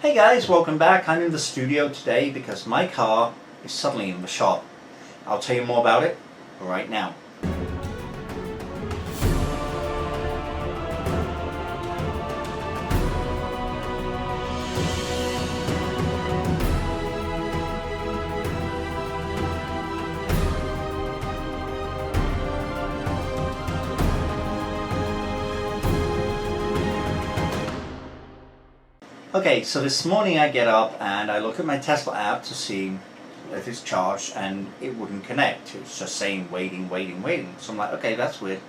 Hey guys, welcome back. I'm in the studio today because my car is suddenly in the shop. I'll tell you more about it right now. Okay, so this morning I get up and I look at my Tesla app to see if it's charged, and it wouldn't connect. It was just saying waiting. So I'm like, okay, that's weird.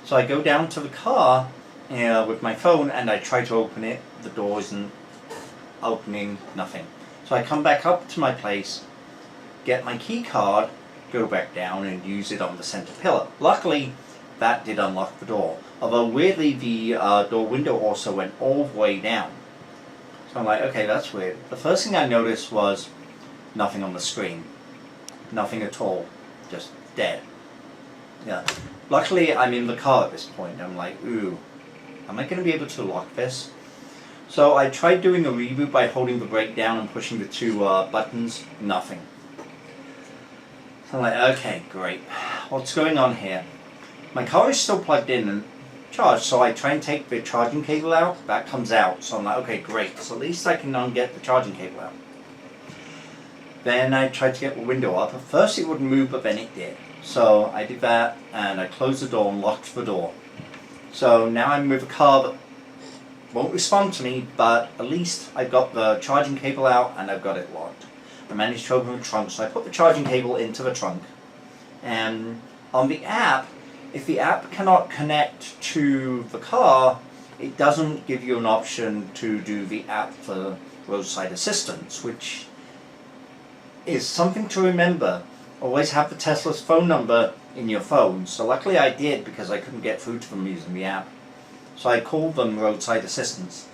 So I go down to the car with my phone and I try to open it. The door isn't opening, nothing. So I come back up to my place, get my key card, go back down and use it on the center pillar. Luckily, that did unlock the door. Although weirdly, the door window also went all the way down. So I'm like, okay, that's weird. The first thing I noticed was nothing on the screen. Nothing at all. Just dead. Yeah. Luckily, I'm in the car at this point. I'm like, ooh, am I going to be able to lock this? So I tried doing a reboot by holding the brake down and pushing the two buttons. Nothing. So I'm like, okay, great. What's going on here? My car is still plugged in and charged, so I try and take the charging cable out. That comes out, so I'm like, okay, great, so at least I can get the charging cable out. Then I tried to get the window up. At first it wouldn't move, but then it did. So I did that and I closed the door and locked the door. So now I'm with a car that won't respond to me, but at least I've got the charging cable out and I've got it locked. I managed to open the trunk, so I put the charging cable into the trunk. And on the app, if the app cannot connect to the car, it doesn't give you an option to do the app for roadside assistance, which is something to remember. Always have the Tesla's phone number in your phone. So luckily I did, because I couldn't get through to them using the app. So I called them roadside assistance.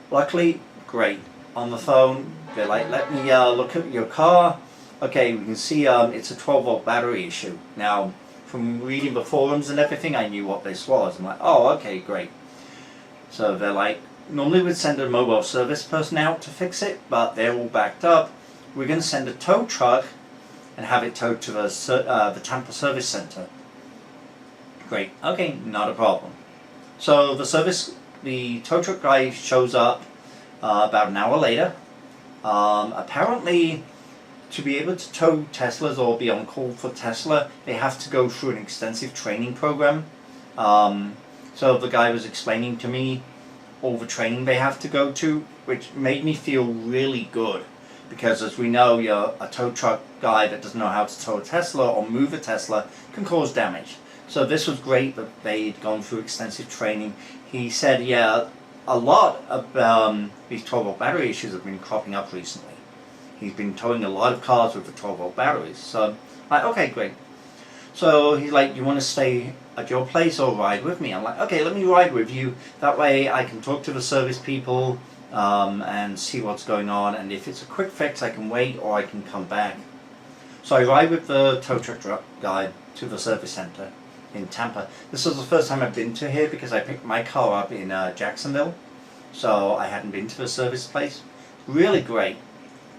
Luckily, great. On the phone, they're like, let me look at your car. Okay, we can see it's a 12-volt battery issue. Now, from reading the forums and everything, I knew what this was. I'm like, oh, okay, great. So they're like, normally we'd send a mobile service person out to fix it, but they're all backed up. We're going to send a tow truck and have it towed to the Tampa service center. Great, okay, not a problem. So the tow truck guy shows up about an hour later. Apparently, to be able to tow Teslas or be on call for Tesla, they have to go through an extensive training program. So the guy was explaining to me all the training they have to go to, which made me feel really good. Because as we know, a tow truck guy that doesn't know how to tow a Tesla or move a Tesla can cause damage. So this was great that they'd gone through extensive training. He said, yeah, a lot of these 12-volt battery issues have been cropping up recently. He's been towing a lot of cars with the 12-volt batteries. So, like, okay, great. So he's like, you want to stay at your place or ride with me? I'm like, okay, let me ride with you. That way I can talk to the service people and see what's going on. And if it's a quick fix, I can wait or I can come back. So I ride with the tow truck guy to the service center in Tampa. This was the first time I've been to here because I picked my car up in Jacksonville. So I hadn't been to the service place. Really great.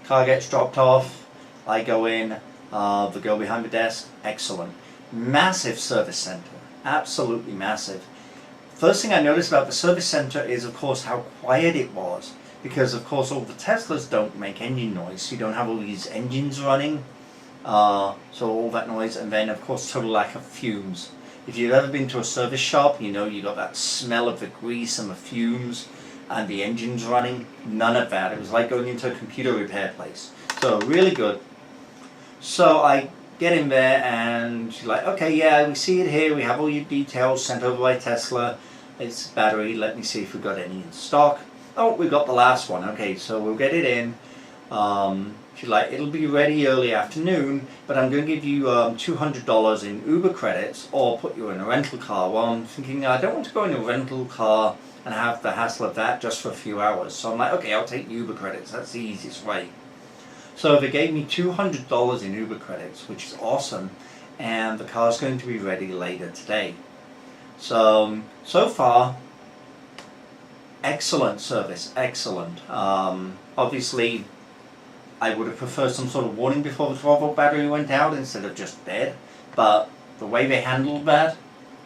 Car gets dropped off, I go in, the girl behind the desk, excellent. Massive service center, absolutely massive. First thing I noticed about the service center is, of course, how quiet it was. Because, of course, all the Teslas don't make engine noise. So you don't have all these engines running, so all that noise. And then, of course, total lack of fumes. If you've ever been to a service shop, you know you got that smell of the grease and the fumes and the engine's running. None of that. It was like going into a computer repair place. So really good. So I get in there and she's like, okay, yeah, we see it here. We have all your details sent over by Tesla. It's battery. Let me see if we've got any in stock. Oh, we've got the last one. Okay, so we'll get it in. She's like, it'll be ready early afternoon, but I'm going to give you $200 in Uber credits or put you in a rental car. Well, I'm thinking, I don't want to go in a rental car and have the hassle of that just for a few hours. So I'm like, okay, I'll take Uber credits. That's the easiest way. So they gave me $200 in Uber credits, which is awesome. And the car's going to be ready later today. So far, Excellent service, excellent. Obviously, I would have preferred some sort of warning before the 12-volt battery went out instead of just dead, but the way they handled that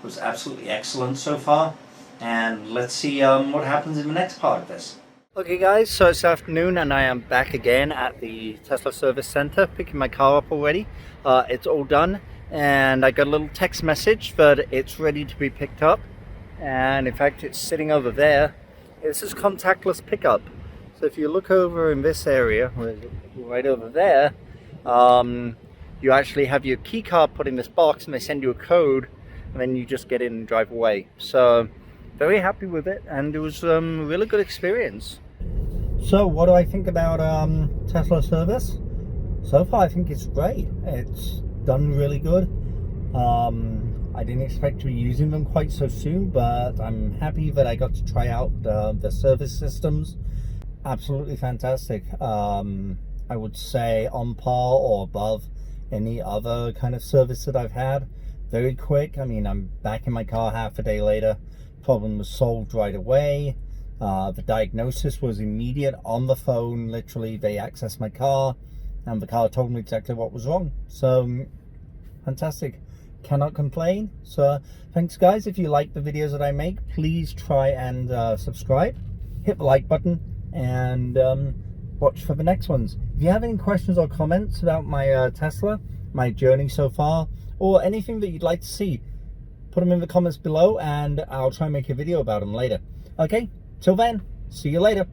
was absolutely excellent so far, and let's see what happens in the next part of this. Okay guys, so it's afternoon and I am back again at the Tesla service center picking my car up already. It's all done and I got a little text message that it's ready to be picked up, and in fact it's sitting over there. This is contactless pickup. So if you look over in this area, right over there, you actually have your key card put in this box and they send you a code and then you just get in and drive away. So very happy with it, and it was a really good experience. So what do I think about Tesla service? So far I think it's great. It's done really good. I didn't expect to be using them quite so soon, but I'm happy that I got to try out the service systems. Absolutely fantastic. I would say on par or above any other kind of service that I've had. Very quick. I mean, I'm back in my car half a day later. Problem was solved right away. The diagnosis was immediate on the phone. Literally, they accessed my car and the car told me exactly what was wrong. So fantastic. Cannot complain. So thanks guys. If you like the videos that I make, please try and subscribe, hit the like button, and watch for the next ones. If you have any questions or comments about my Tesla, my journey so far, or anything that you'd like to see, put them in the comments below and I'll try and make a video about them later. Okay, till then, see you later.